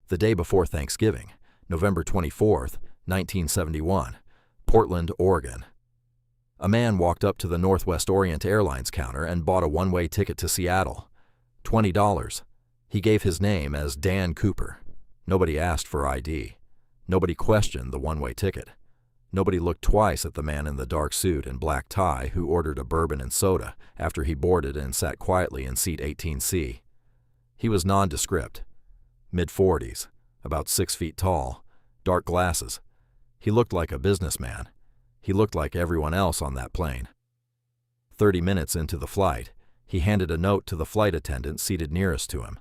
The day before Thanksgiving, November 24th, 1971, Portland, Oregon. A man walked up to the Northwest Orient Airlines counter and bought a one-way ticket to Seattle. $20. He gave his name as Dan Cooper. Nobody asked for ID. Nobody questioned the one-way ticket. Nobody looked twice at the man in the dark suit and black tie who ordered a bourbon and soda after he boarded and sat quietly in seat 18C. He was nondescript. Mid-40s, about 6 feet tall, dark glasses. He looked like a businessman. He looked like everyone else on that plane. 30 minutes into the flight, he handed a note to the flight attendant seated nearest to him.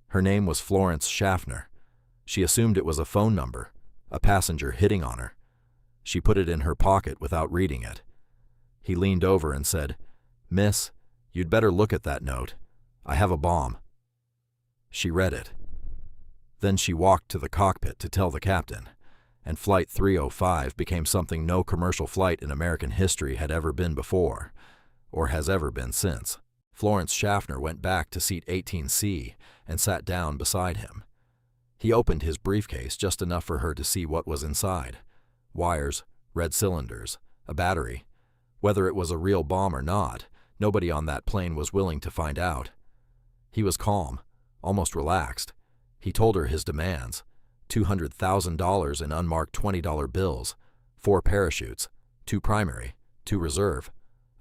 Her name was Florence Schaffner. She assumed it was a phone number, a passenger hitting on her. She put it in her pocket without reading it. He leaned over and said, "Miss, you'd better look at that note. I have a bomb." She read it. Then she walked to the cockpit to tell the captain, and Flight 305 became something no commercial flight in American history had ever been before, or has ever been since. Florence Schaffner went back to seat 18C and sat down beside him. He opened his briefcase just enough for her to see what was inside. Wires, red cylinders, a battery. Whether it was a real bomb or not, nobody on that plane was willing to find out. He was calm, almost relaxed. He told her his demands: $200,000 in unmarked $20 bills, 4 parachutes, 2 primary, 2 reserve,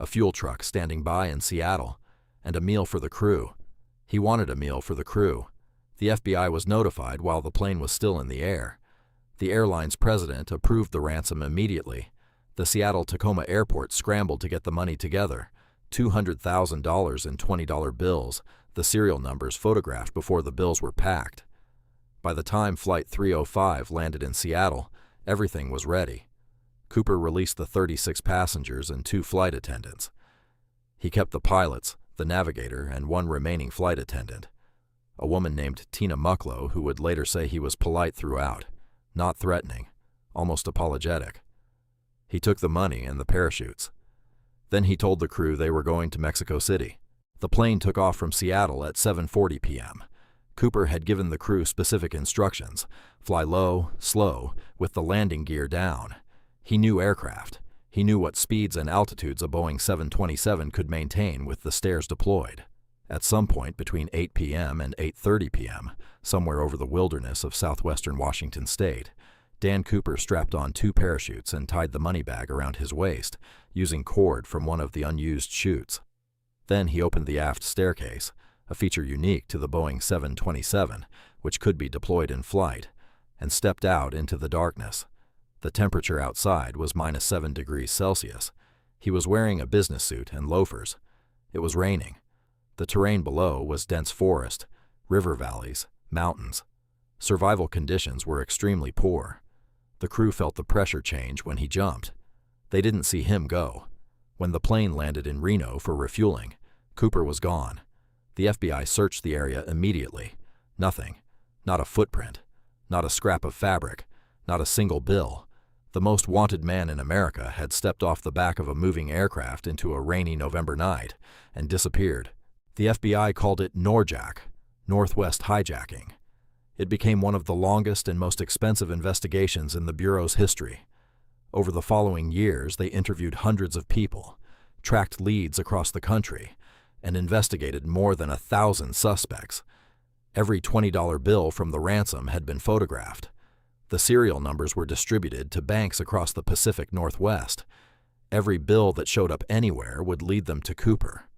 a fuel truck standing by in Seattle, and a meal for the crew. He wanted a meal for the crew. The FBI was notified while the plane was still in the air. The airline's president approved the ransom immediately. The Seattle-Tacoma airport scrambled to get the money together. $200,000 in $20 bills, the serial numbers photographed before the bills were packed. By the time Flight 305 landed in Seattle, everything was ready. Cooper released the 36 passengers and 2 flight attendants. He kept the pilots, the navigator, and 1 remaining flight attendant, a woman named Tina Mucklow, who would later say he was polite throughout, not threatening, almost apologetic. He took the money and the parachutes. Then he told the crew they were going to Mexico City. The plane took off from Seattle at 7:40 p.m. Cooper had given the crew specific instructions: fly low, slow, with the landing gear down. He knew aircraft. He knew what speeds and altitudes a Boeing 727 could maintain with the stairs deployed. At some point between 8 p.m. and 8:30 p.m., somewhere over the wilderness of southwestern Washington state, Dan Cooper strapped on 2 parachutes and tied the money bag around his waist, using cord from one of the unused chutes. Then he opened the aft staircase, a feature unique to the Boeing 727, which could be deployed in flight, and stepped out into the darkness. The temperature outside was -7 degrees Celsius. He was wearing a business suit and loafers. It was raining. The terrain below was dense forest, river valleys, mountains. Survival conditions were extremely poor. The crew felt the pressure change when he jumped. They didn't see him go. When the plane landed in Reno for refueling, Cooper was gone. The FBI searched the area immediately. Nothing. Not a footprint. Not a scrap of fabric. Not a single bill. The most wanted man in America had stepped off the back of a moving aircraft into a rainy November night and disappeared. The FBI called it NORJAC, Northwest Hijacking. It became one of the longest and most expensive investigations in the Bureau's history. Over the following years, they interviewed hundreds of people, tracked leads across the country, and investigated more than 1,000 suspects. Every $20 bill from the ransom had been photographed. The serial numbers were distributed to banks across the Pacific Northwest. Every bill that showed up anywhere would lead them to Cooper.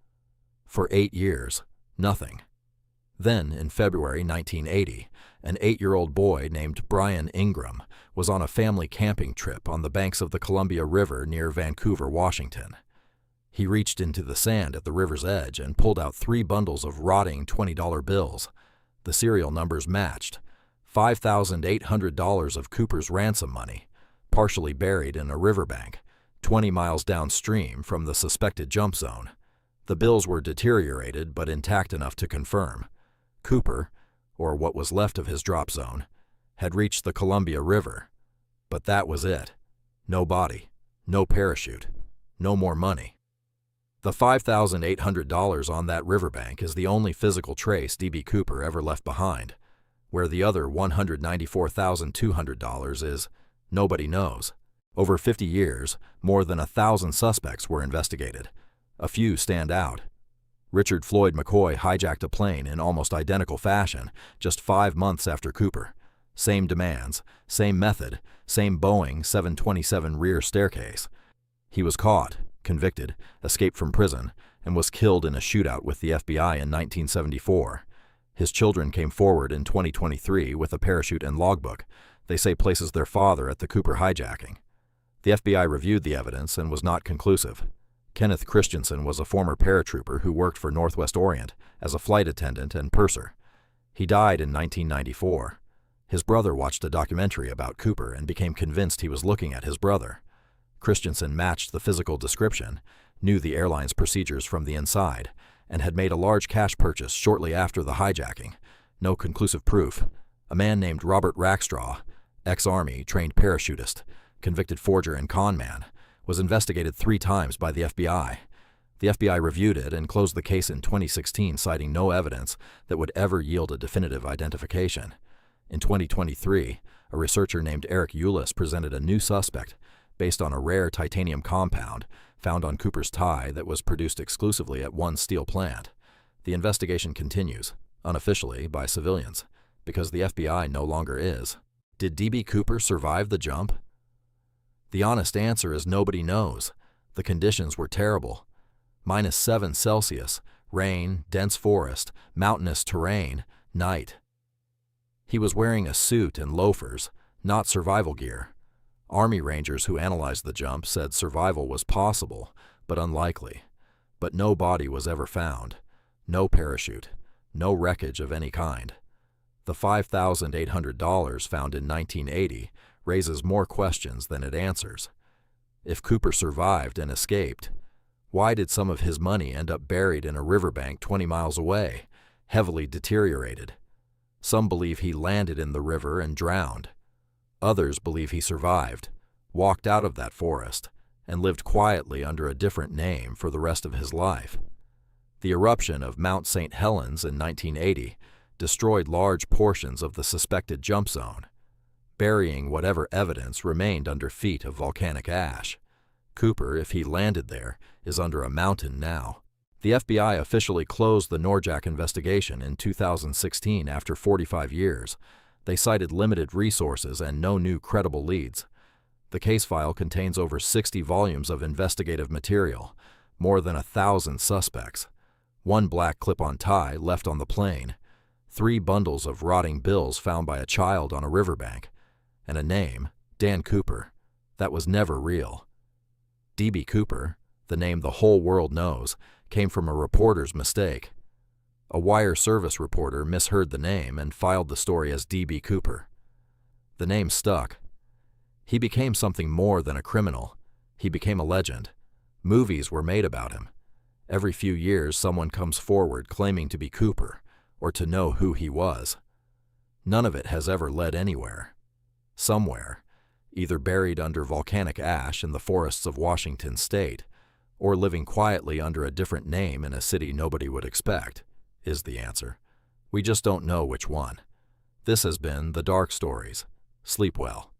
For 8 years, nothing. Then, in February 1980, an 8-year-old boy named Brian Ingram was on a family camping trip on the banks of the Columbia River near Vancouver, Washington. He reached into the sand at the river's edge and pulled out 3 bundles of rotting $20 bills. The serial numbers matched. $5,800 of Cooper's ransom money, partially buried in a riverbank, 20 miles downstream from the suspected jump zone. The bills were deteriorated but intact enough to confirm. Cooper, or what was left of his drop zone, had reached the Columbia River. But that was it. No body, no parachute, no more money. The $5,800 on that riverbank is the only physical trace D.B. Cooper ever left behind. Where the other $194,200 is, nobody knows. Over 50 years, more than 1,000 suspects were investigated. A few stand out. Richard Floyd McCoy hijacked a plane in almost identical fashion just 5 months after Cooper. Same demands, same method, same Boeing 727 rear staircase. He was caught, convicted, escaped from prison, and was killed in a shootout with the FBI in 1974. His children came forward in 2023 with a parachute and logbook they say places their father at the Cooper hijacking. The FBI reviewed the evidence and was not conclusive. Kenneth Christensen was a former paratrooper who worked for Northwest Orient as a flight attendant and purser. He died in 1994. His brother watched a documentary about Cooper and became convinced he was looking at his brother. Christensen matched the physical description, knew the airline's procedures from the inside, and had made a large cash purchase shortly after the hijacking. No conclusive proof. A man named Robert Rackstraw, ex-Army, trained parachutist, convicted forger and con man, was investigated 3 times by the FBI. The FBI reviewed it and closed the case in 2016, citing no evidence that would ever yield a definitive identification. In 2023, a researcher named Eric Eulis presented a new suspect based on a rare titanium compound found on Cooper's tie that was produced exclusively at one steel plant. The investigation continues, unofficially by civilians, because the FBI no longer is. Did D.B. Cooper survive the jump? The honest answer is nobody knows. The conditions were terrible. -7 Celsius, rain, dense forest, mountainous terrain, night. He was wearing a suit and loafers, not survival gear. Army Rangers who analyzed the jump said survival was possible, but unlikely. But no body was ever found. No parachute. No wreckage of any kind. The $5,800 found in 1980 raises more questions than it answers. If Cooper survived and escaped, why did some of his money end up buried in a riverbank 20 miles away, heavily deteriorated? Some believe he landed in the river and drowned. Others believe he survived, walked out of that forest, and lived quietly under a different name for the rest of his life. The eruption of Mount St. Helens in 1980 destroyed large portions of the suspected jump zone, burying whatever evidence remained under feet of volcanic ash. Cooper, if he landed there, is under a mountain now. The FBI officially closed the Norjack investigation in 2016 after 45 years. They cited limited resources and no new credible leads. The case file contains over 60 volumes of investigative material, more than 1,000 suspects, 1 black clip-on tie left on the plane, 3 bundles of rotting bills found by a child on a riverbank, and a name, Dan Cooper, that was never real. D.B. Cooper, the name the whole world knows, came from a reporter's mistake. A wire service reporter misheard the name and filed the story as D.B. Cooper. The name stuck. He became something more than a criminal. He became a legend. Movies were made about him. Every few years, someone comes forward claiming to be Cooper or to know who he was. None of it has ever led anywhere. Somewhere, either buried under volcanic ash in the forests of Washington state, or living quietly under a different name in a city nobody would expect, is the answer. We just don't know which one. This has been The Dark Stories. Sleep well.